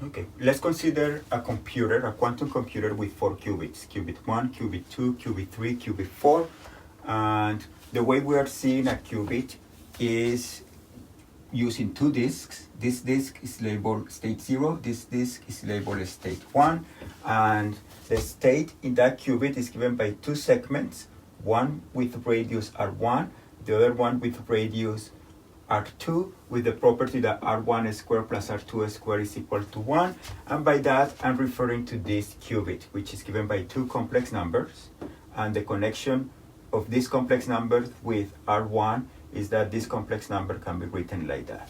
Okay, let's consider a computer, a quantum computer with 4 qubits. Qubit 1, qubit 2, qubit 3, qubit 4. And the way we are seeing a qubit is using two disks. This disk is labeled state 0, this disk is labeled state 1, and the state in that qubit is given by two segments, one with radius R1, the other one with radius R2, with the property that R1 squared plus R2 squared is equal to 1, and by that I'm referring to this qubit, which is given by two complex numbers, and the connection of this complex number with R1 is that this complex number can be written like that.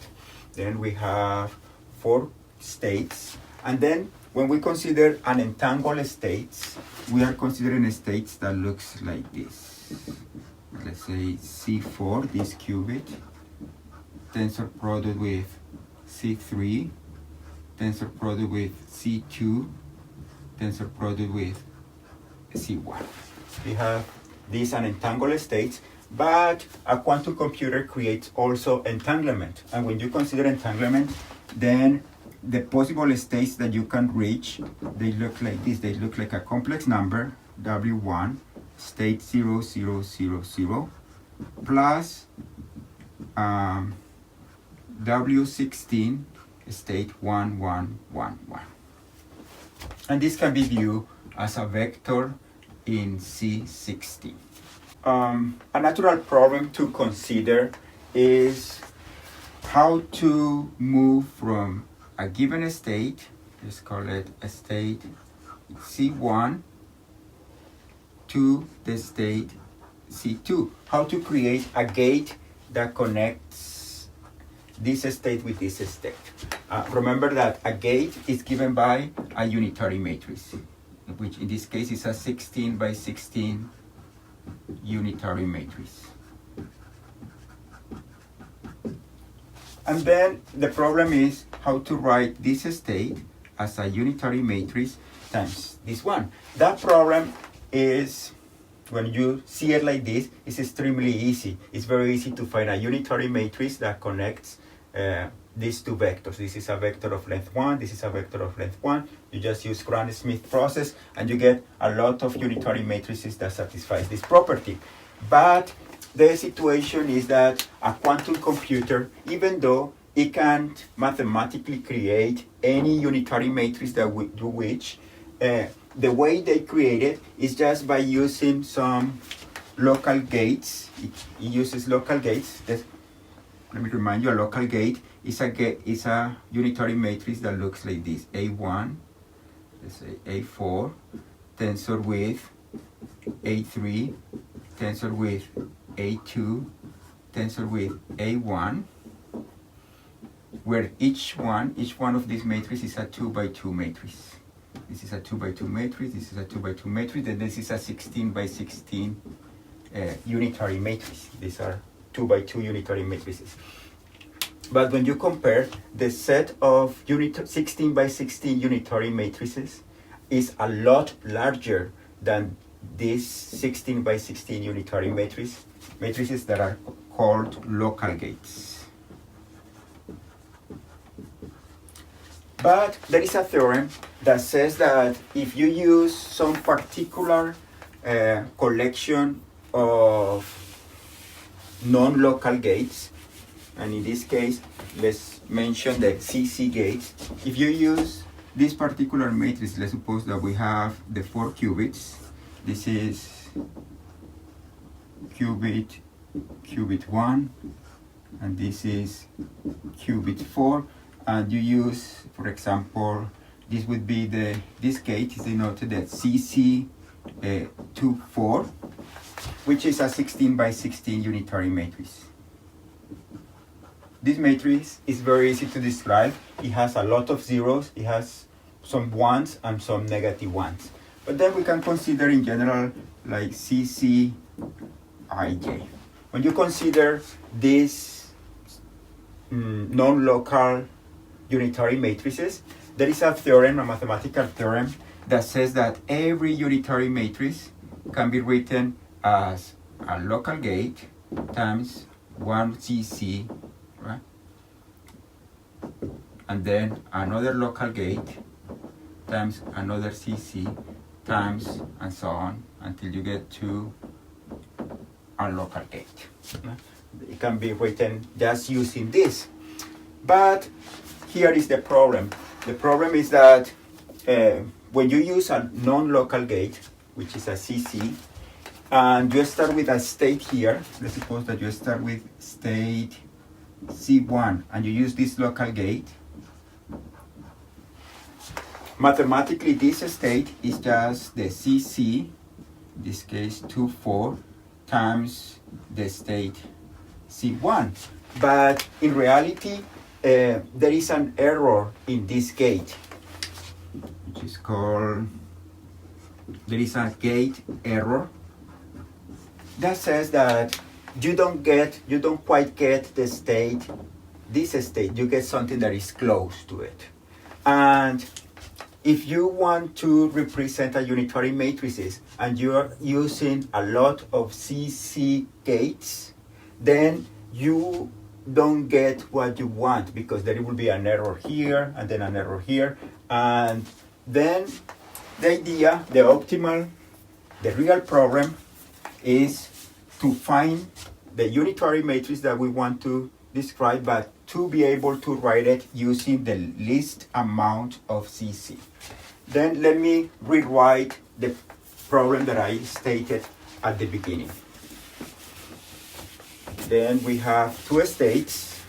Then we have 4 states, and then when we consider an entangled states, we are considering states that looks like this. Let's say C4, this qubit, tensor product with C3, tensor product with C2, tensor product with C1. We have these unentangled states, but a quantum computer creates also entanglement. And when you consider entanglement, then the possible states that you can reach, they look like this. They look like a complex number, W1, state 0, 0, 0, 0, plus W16, state 1, 1, 1, 1. And this can be viewed as a vector in C16. A natural problem to consider is how to move from a given state, let's call it a state C1, to the state C2. How to create a gate that connects this state with this state. Remember that a gate is given by a unitary matrix, which in this case is a 16 by 16 unitary matrix. And then the problem is how to write this state as a unitary matrix times this one. That problem is, when you see it like this, it's extremely easy. It's very easy to find a unitary matrix that connects these two vectors. This is a vector of length 1, this is a vector of length 1. You just use Gram-Schmidt process and you get a lot of unitary matrices that satisfies this property. But the situation is that a quantum computer, even though it can't mathematically create any unitary matrix that we do which, the way they create it is just by using some local gates. It uses local gates. Let me remind you, a local gate is a unitary matrix that looks like this. A1, let's say A4, tensor with A3, tensor with A2, tensor with A1, where each one of these matrices is a 2 by 2 matrix. This is a 2 by 2 matrix, this is a 2 by 2 matrix, and this is a 16 by 16 unitary matrix. These are 2 by 2 unitary matrices. But when you compare the set of 16 by 16 unitary matrices is a lot larger than these 16 by 16 unitary matrices that are called local gates. But there is a theorem that says that if you use some particular collection of non-local gates, and in this case, let's mention the CC gates. If you use this particular matrix, let's suppose that we have the 4 qubits. This is qubit 1, and this is qubit 4. And you use, for example, this would be this gate is denoted as CC24, which is a 16 by 16 unitary matrix. This matrix is very easy to describe. It has a lot of zeros. It has some ones and some negative ones. But then we can consider in general like CCIJ. When you consider these non-local unitary matrices, there is a theorem, a mathematical theorem, that says that every unitary matrix can be written as a local gate times 1 CC, right? and then another local gate times another CC times and so on until you get to a local gate. It can be written just using this. But here is the problem. The problem is that when you use a non-local gate, which is a CC, and you start with a state here, let's suppose that you start with state C1 and you use this local gate, mathematically this state is just the CC, in this case 2, 4, times the state C1. But in reality, there is an error in this gate, which is called, there is a gate error that says that you don't quite get the state, this state, you get something that is close to it. And if you want to represent a unitary matrices and you're using a lot of CC gates, then you don't get what you want, because there will be an error here and then an error here. And then the idea, the optimal, the real problem is to find the unitary matrix that we want to describe, but to be able to write it using the least amount of CC. Then let me rewrite the problem that I stated at the beginning. Then we have two states.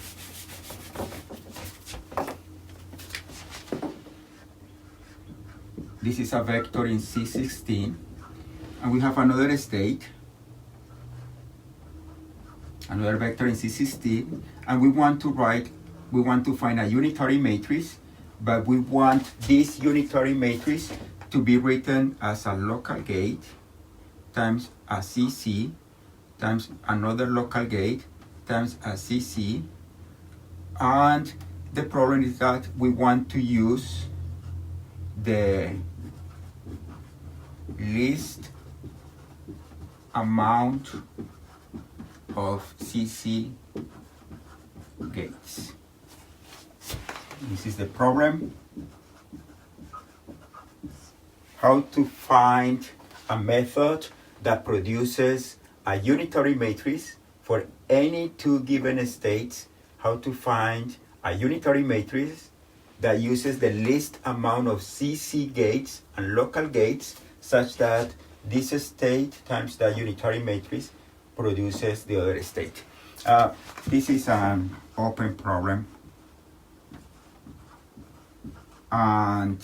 This is a vector in C16, and we have another state, another vector in C16, and we want to find a unitary matrix, but we want this unitary matrix to be written as a local gate times a CC times another local gate times a CC. And the problem is that we want to use the least amount of CC gates. This is the problem. How to find a method that produces a unitary matrix for any two given states. How to find a unitary matrix that uses the least amount of CC gates and local gates, such that this state times the unitary matrix produces the other state. This is an open problem, and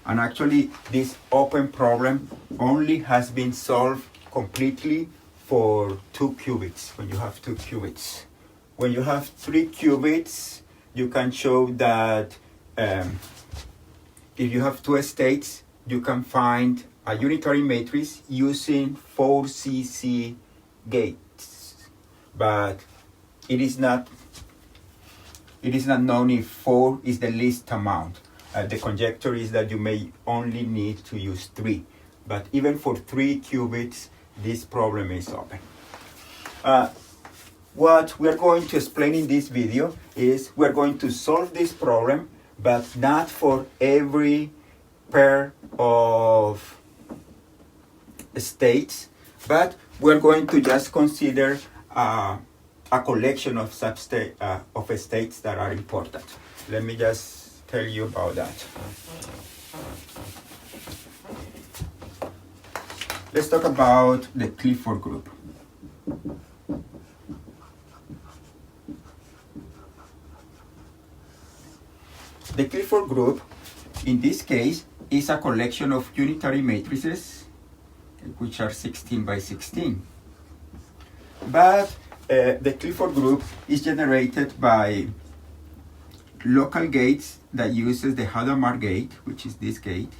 actually this open problem only has been solved completely for 2 qubits, when you have 2 qubits. When you have 3 qubits, you can show that if you have 2 states, you can find a unitary matrix using 4 CC gates. But it is not known if 4 is the least amount. The conjecture is that you may only need to use 3. But even for 3 qubits, this problem is open. What we are going to explain in this video is we're going to solve this problem, but not for every pair of states, but we're going to just consider a collection of states that are important. Let me just tell you about that. Let's talk about the Clifford group. The Clifford group, in this case, is a collection of unitary matrices, which are 16 by 16. But the Clifford group is generated by local gates that uses the Hadamard gate, which is this gate,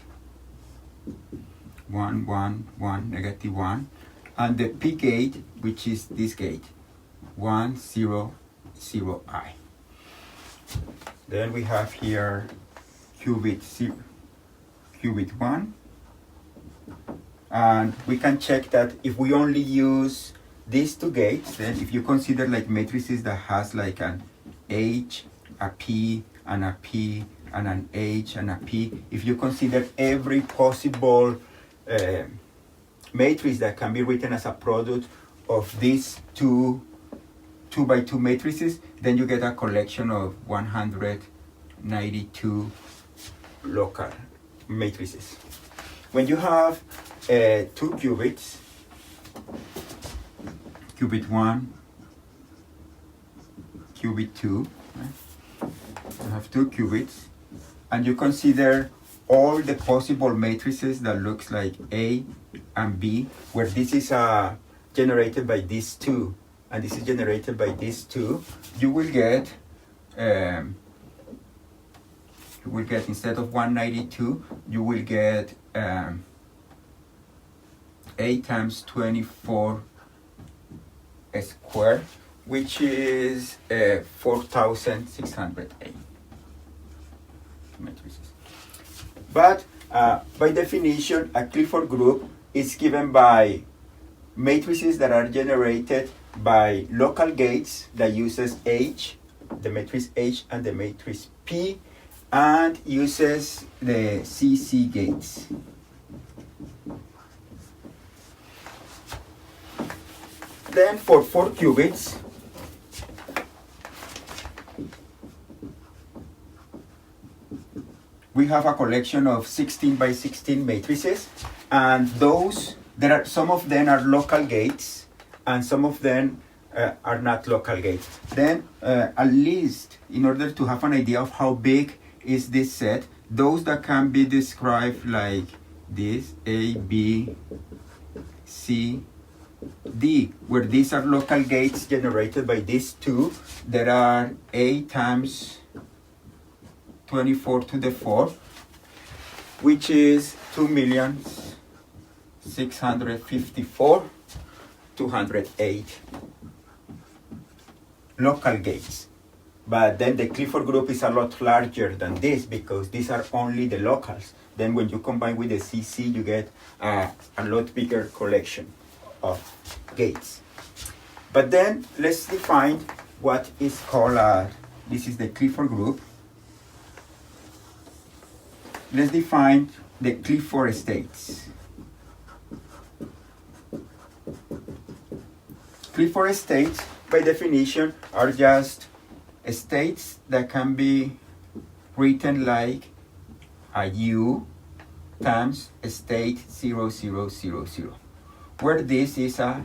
1, 1, 1, negative 1, and the P gate, which is this gate, 1, 0, 0, I. Then we have here qubit 1, and we can check that if we only use these 2 gates, then if you consider like matrices that has like an H, a P, and a P and an H and a P, if you consider every possible matrix that can be written as a product of these two 2x2 matrices, then you get a collection of 192 local matrices. When you have 2 qubits, qubit 1, qubit 2, right? You have 2 qubits, and you consider all the possible matrices that looks like A and B, where this is generated by these two, and this is generated by these two, you will get instead of 192, you will get A times 24 squared, which is 4,608 matrices. But by definition, a Clifford group is given by matrices that are generated by local gates that uses H, the matrix H and the matrix P, and uses the CC gates. Then for 4 qubits, we have a collection of 16 by 16 matrices, and some of them are local gates, and some of them are not local gates. Then, at least, in order to have an idea of how big is this set, those that can be described like this, A, B, C, D, where these are local gates generated by these two, there are A times 24 to the 4, which is 2,654,208 local gates. But then the Clifford group is a lot larger than this, because these are only the locals. Then when you combine with the CC, you get a lot bigger collection of gates. But then let's define what is called this is the Clifford group. Let's define the Clifford states. Clifford states, by definition, are just states that can be written like a U times state 0, 0, 0, 0, where this is a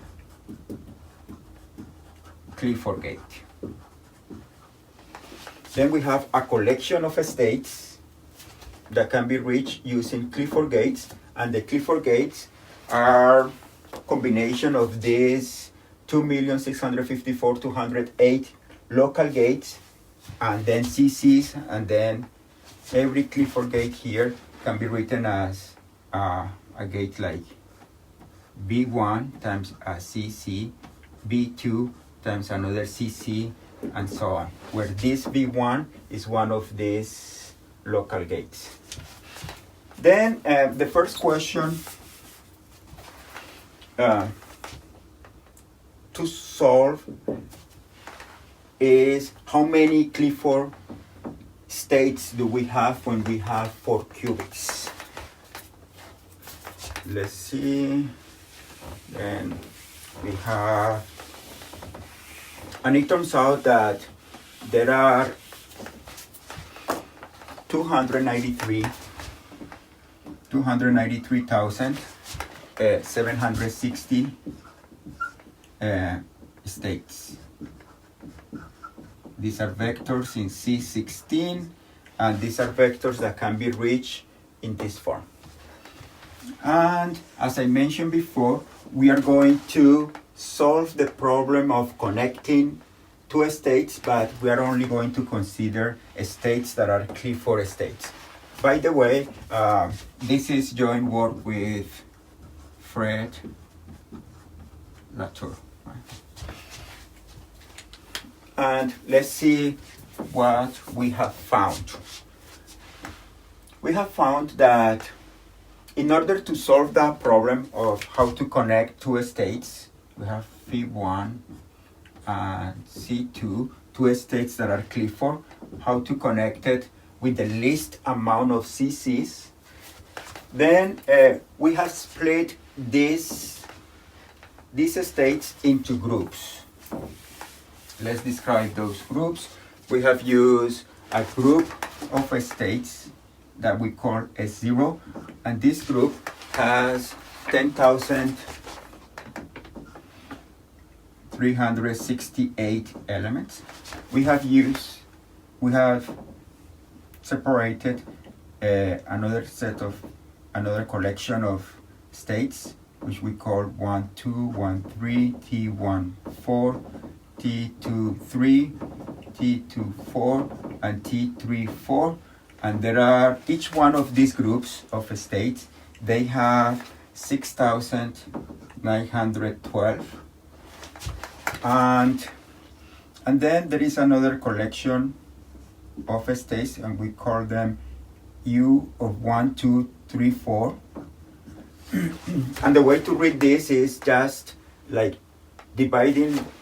Clifford gate. Then we have a collection of states that can be reached using Clifford gates, and the Clifford gates are combination of these 2,654,208 local gates, and then CCs, and then every Clifford gate here can be written as a gate like B1 times a CC, B2 times another CC, and so on, where this B1 is one of these local gates. Then the first question to solve is how many Clifford states do we have when we have 4 qubits? Let's see. Then we have, and it turns out that there are 293,760 states. These are vectors in C16, and these are vectors that can be reached in this form. And as I mentioned before, we are going to solve the problem of connecting 2 states, but we are only going to consider states that are Clifford states. By the way, this is joint work with Fred Latour. And let's see what we have found. We have found that in order to solve that problem of how to connect 2 states, we have Phi1 and C2, 2 states that are Clifford. how to connect it with the least amount of CCs. Then we have split these states into groups. Let's describe those groups. We have used a group of states that we call S0, and this group has 10,368 elements. We have separated another collection of states, which we call 1, 2, 1, 3, T1, 4, T2, 3, T2, 4, and T3, 4. And there are, each one of these groups of states, they have 6,912. And then there is another collection of states, and we call them U of 1, 2, 3, 4. And the way to read this is just like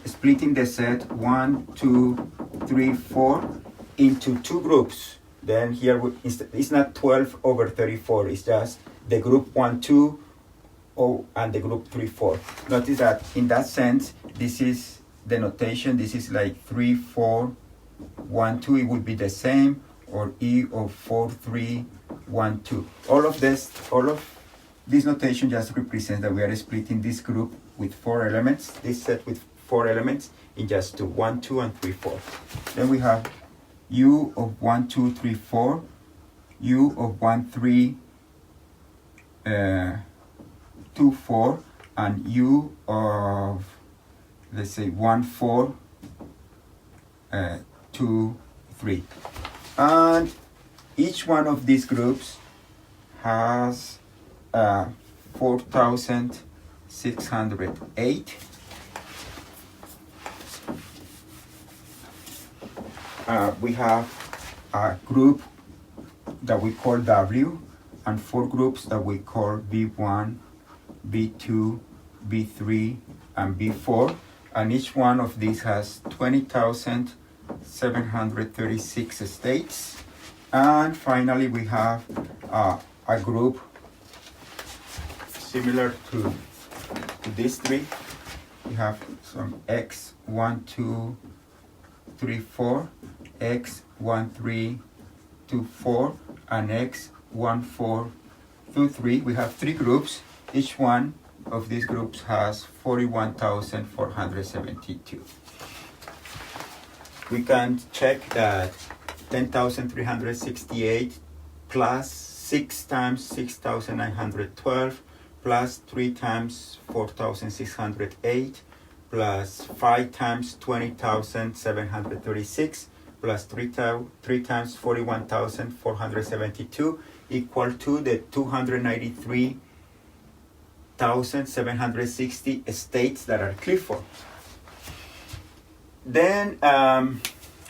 splitting the set 1, 2, 3, 4 into two groups. Then here it's not 12 over 34, it's just the group 1, 2, and the group 3, 4. Notice that in that sense, this is the notation, this is like 3, 4, 1, 2, it would be the same, or E of 4, 3, 1, 2. All of this notation just represents that we are splitting this group with 4 elements, this set with 4 elements, in just two, 1, 2, and 3, 4. Then we have U of 1, 2, 3, 4, U of 1, 3, 2, 4, and U of, let's say, 1, 4, 2, 3. And each one of these groups has 4,608. We have a group that we call W, and 4 groups that we call B1, B2, B3, and B4. And each one of these has 20,736 states. And finally, we have a group similar to these 3. We have some X, 1, 2, 3, 4, X, 1, 3, 2, 4, and X, 1, 4, 2, 3. We have 3 groups. Each one of these groups has 41,472. We can check that 10,368 plus 6 times 6,912 plus 3 times 4,608 plus 5 times 20,736 plus 3 times 41,472 equal to the 293,760 states that are Clifford. Then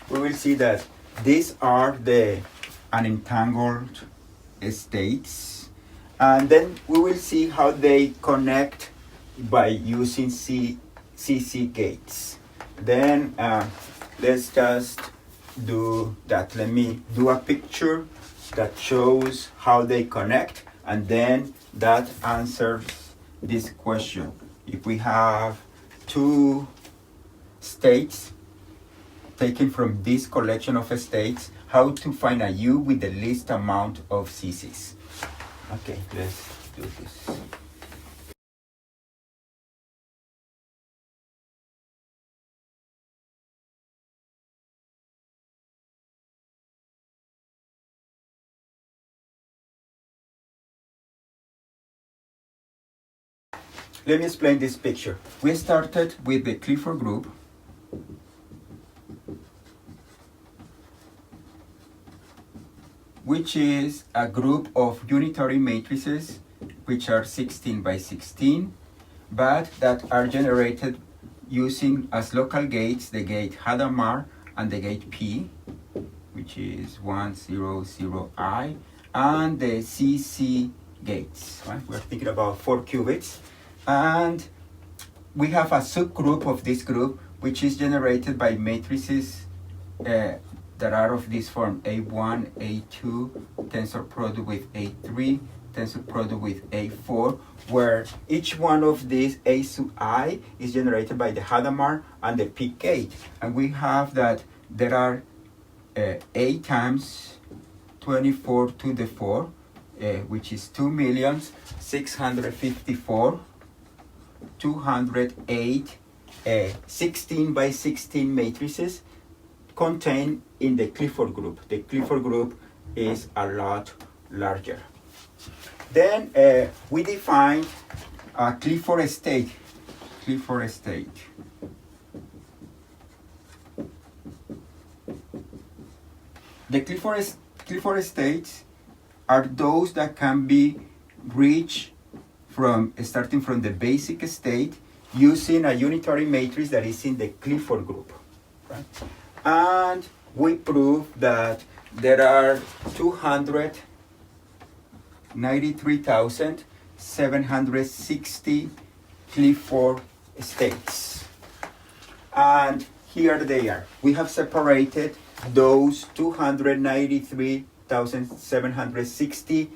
we will see that these are the unentangled states, and then we will see how they connect by using CC gates. Then let's just do that. Let me do a picture that shows how they connect, and then that answers this question. If we have 2 states taken from this collection of states, how to find a U with the least amount of CCs. Okay, let's do this. Let me explain this picture. We started with the Clifford group, which is a group of unitary matrices which are 16 by 16, but that are generated using as local gates the gate Hadamard and the gate P, which is 1, 0, 0, I, and the CC gates. Right? We're thinking about 4 qubits. And we have a subgroup of this group, which is generated by matrices that are of this form, A1, A2, tensor product with A3, tensor product with A4, where each one of these A sub I is generated by the Hadamard and the peak gate. And we have that there are A times 24 to the 4, which is 2,654,208 16 by 16 matrices contained in the Clifford group. The Clifford group is a lot larger. Then we define a Clifford state. Clifford state. The Clifford states are those that can be reached from starting from the basic state using a unitary matrix that is in the Clifford group. Right? And we prove that there are 293,760 Clifford states. And here they are. We have separated those 293,760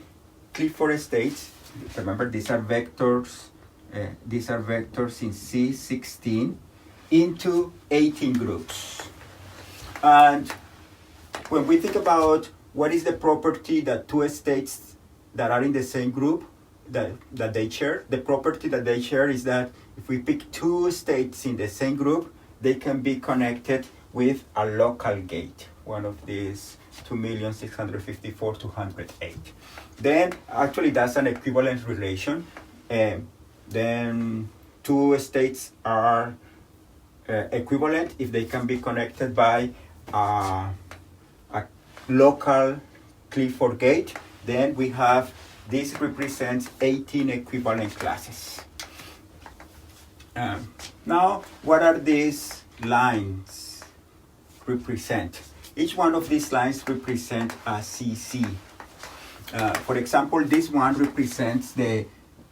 Clifford states. Remember, these are vectors in C16 into 18 groups. And when we think about what is the property that two states that are in the same group that they share, the property that they share is that if we pick two states in the same group, they can be connected with a local gate, one of these 2,654,208. Then actually that's an equivalence relation. Then two states are equivalent if they can be connected by a local Clifford gate. Then we have, this represents 18 equivalent classes. Now, what are these lines represent? Each one of these lines represent a CC. For example, this one represents the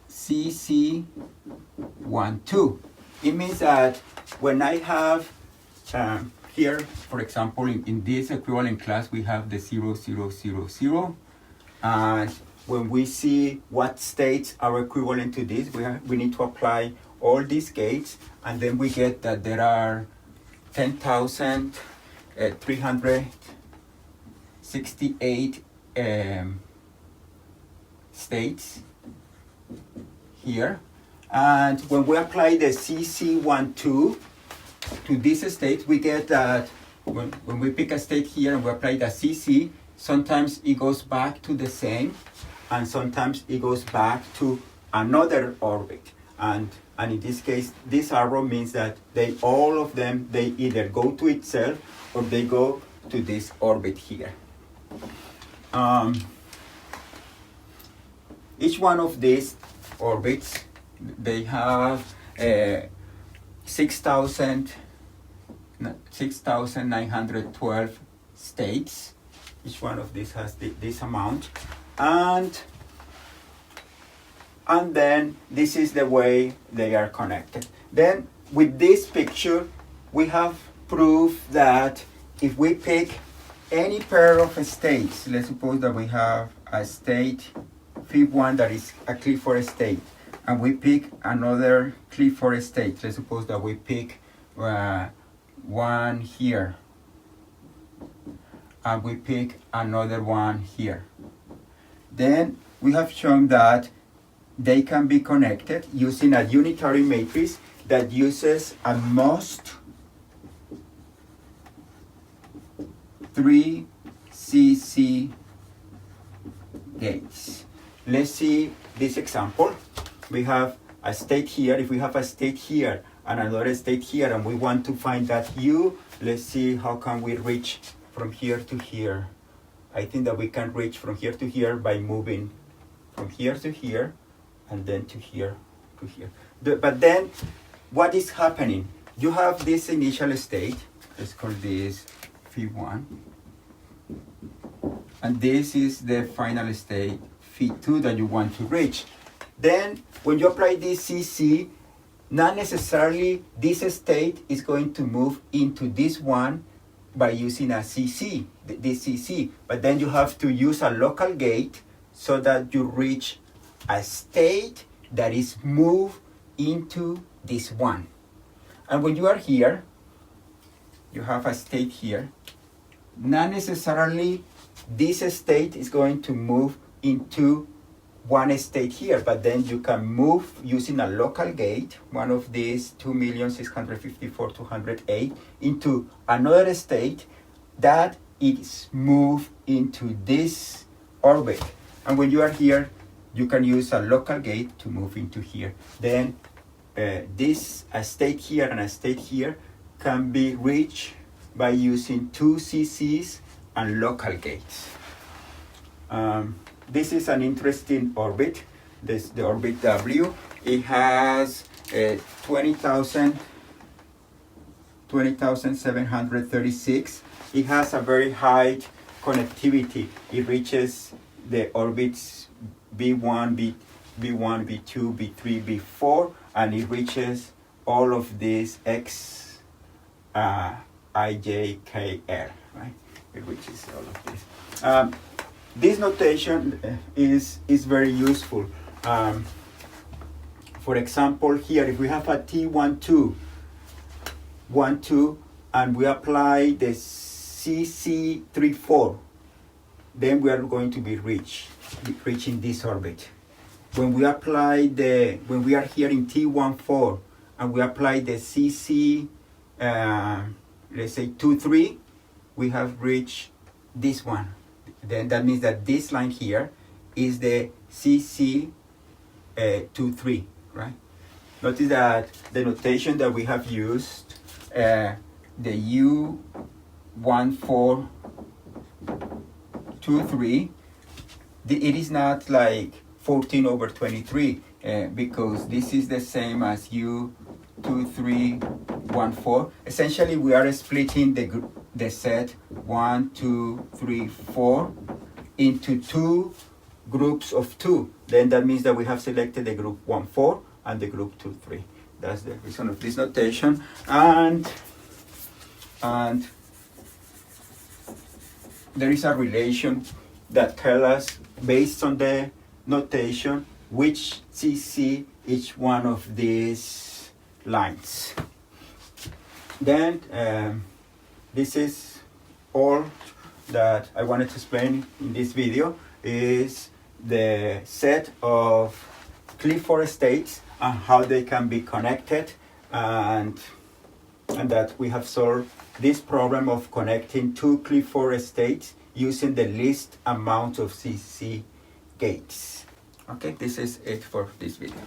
CC12. It means that when I have here, for example, in this equivalent class, we have the 0, 0, 0, 0. And when we see what states are equivalent to this, we need to apply all these gates, and then we get that there are 10,368 states here. And when we apply the CC12 to this state, we get that when we pick a state here and we apply the CC, sometimes it goes back to the same, and sometimes it goes back to another orbit. And in this case, this arrow means that all of them either go to itself or they go to this orbit here. Each one of these orbits, they have 6,912 states. Each one of these has this amount. And then this is the way they are connected. Then with this picture, we have proof that if we pick any pair of states, let's suppose that we have a state, Phi1, that is a Clifford state, and we pick another Clifford state. Let's suppose that we pick one here, and we pick another one here. Then we have shown that they can be connected using a unitary matrix that uses at most 3 CC gates. Let's see this example. We have a state here. If we have a state here and another state here, and we want to find that U, let's see how can we reach from here to here. I think that we can reach from here to here by moving from here to here, and then to here to here. But then, what is happening? You have this initial state. Let's call this Phi1. And this is the final state, Phi2, that you want to reach. Then, when you apply this CC, not necessarily this state is going to move into this one by using a CC, this CC, but then you have to use a local gate so that you reach a state that is moved into this one. And when you are here, you have a state here. Not necessarily this state is going to move into one state here, but then you can move using a local gate, one of these 2,654,208, into another state that is moved into this orbit. And when you are here, you can use a local gate to move into here. Then this a state here and a state here can be reached by using two CCs and local gates. This is an interesting orbit. This the orbit W. It has 20,736. It has a very high connectivity. It reaches the orbits B1, B1, B2, B3, B4, and it reaches all of these X, I, J, K, L, right? It reaches all of this. This notation is very useful. For example, here, if we have a T12, 12, and we apply the CC34, then we are going to be reaching this orbit. When we apply when we are here in T14, and we apply the CC, let's say 23, we have reached this one. Then that means that this line here is the CC 23, right? Notice that the notation that we have used, the U1423, it is not like 14 over 23 because this is the same as U2314. Essentially, we are splitting the set 1, 2, 3, 4 into two groups of 2. Then that means that we have selected the group 1, 4 and the group 2, 3. That's the reason of this notation. And there is a relation that tells us, based on the notation, which CC each one of these lines. Then this is all that I wanted to explain in this video, is the set of Clifford states and how they can be connected, and that we have solved this problem of connecting two Clifford states using the least amount of CC gates. Okay, this is it for this video.